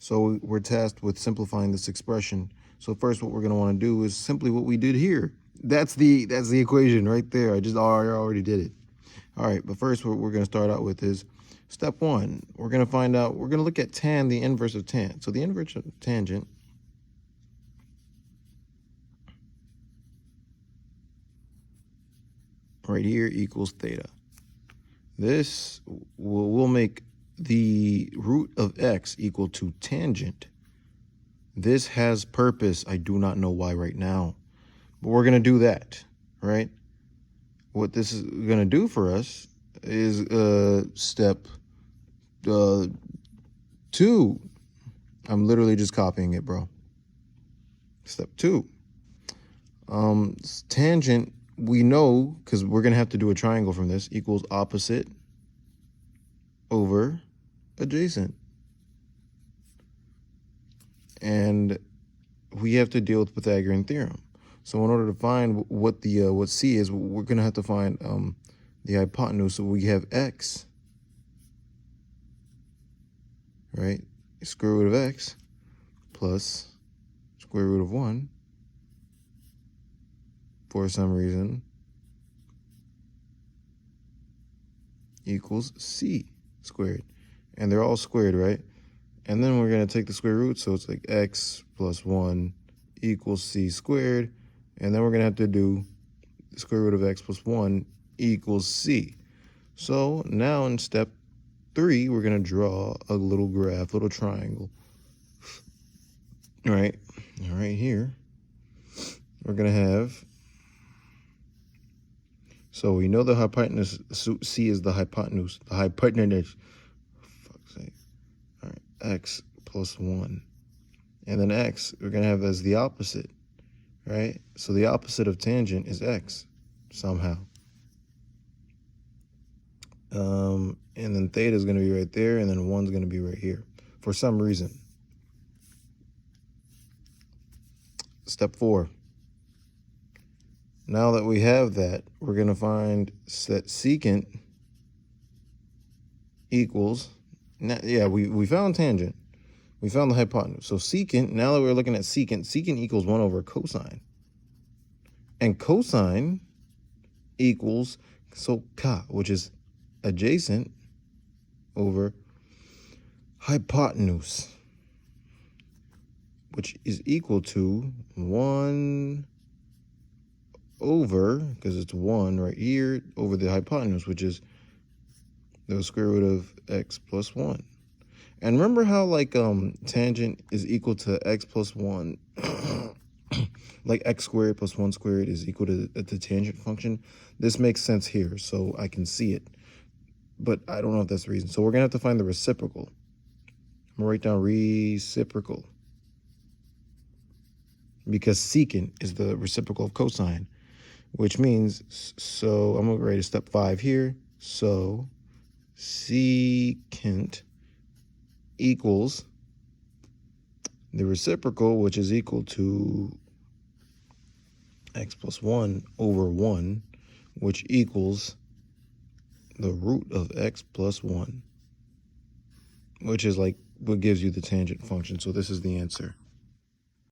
So we're tasked with simplifying this expression. So first what we're going to want to do is simply what we did here. That's the equation right there. I already did it. All right, but first what we're going to start out with is step one. We're going to look at tan, the inverse of tan. So the inverse of tangent right here equals theta. This will make the root of x equal to tangent. This has purpose. I do not know why right now, but we're going to do that, right? What this is going to do for us is step 2. I'm literally just copying it, bro. Step 2. Tangent, we know, because we're going to have to do a triangle from this, equals opposite over adjacent. And we have to deal with Pythagorean theorem. So in order to find what C is, we're going to have to find the hypotenuse. So we have x, right? Square root of x plus square root of 1 for some reason equals c squared. And they're all squared, right? And then we're going to take the square root, so it's like x plus 1 equals c squared. And then we're going to have to do the square root of x plus 1 equals c. So now in step 3, we're going to draw a little graph, little triangle. All right here, we're going to have, so we know the hypotenuse, c is the hypotenuse, for fuck's sake. All right, x plus 1. And then x, we're going to have as the opposite, right? So the opposite of tangent is x, somehow. And then theta is going to be right there, and then 1's going to be right here, for some reason. Step 4. Now that we have that, we're going to find that secant equals, we found tangent. We found the hypotenuse. So secant, now that we're looking at secant equals 1 over cosine. And cosine equals, so ka, which is adjacent over hypotenuse, which is equal to 1 over, because it's 1 right here, over the hypotenuse, which is the square root of x plus 1. And remember how like tangent is equal to x plus 1, like x squared plus 1 squared is equal to the tangent function? This makes sense here, so I can see it. But I don't know if that's the reason. So we're going to have to find the reciprocal. I'm going to write down reciprocal, because secant is the reciprocal of cosine, which means, so I'm going to write a step 5 here. So secant equals the reciprocal, which is equal to x plus 1 over 1, which equals the root of x plus 1, which is like what gives you the tangent function. So this is the answer.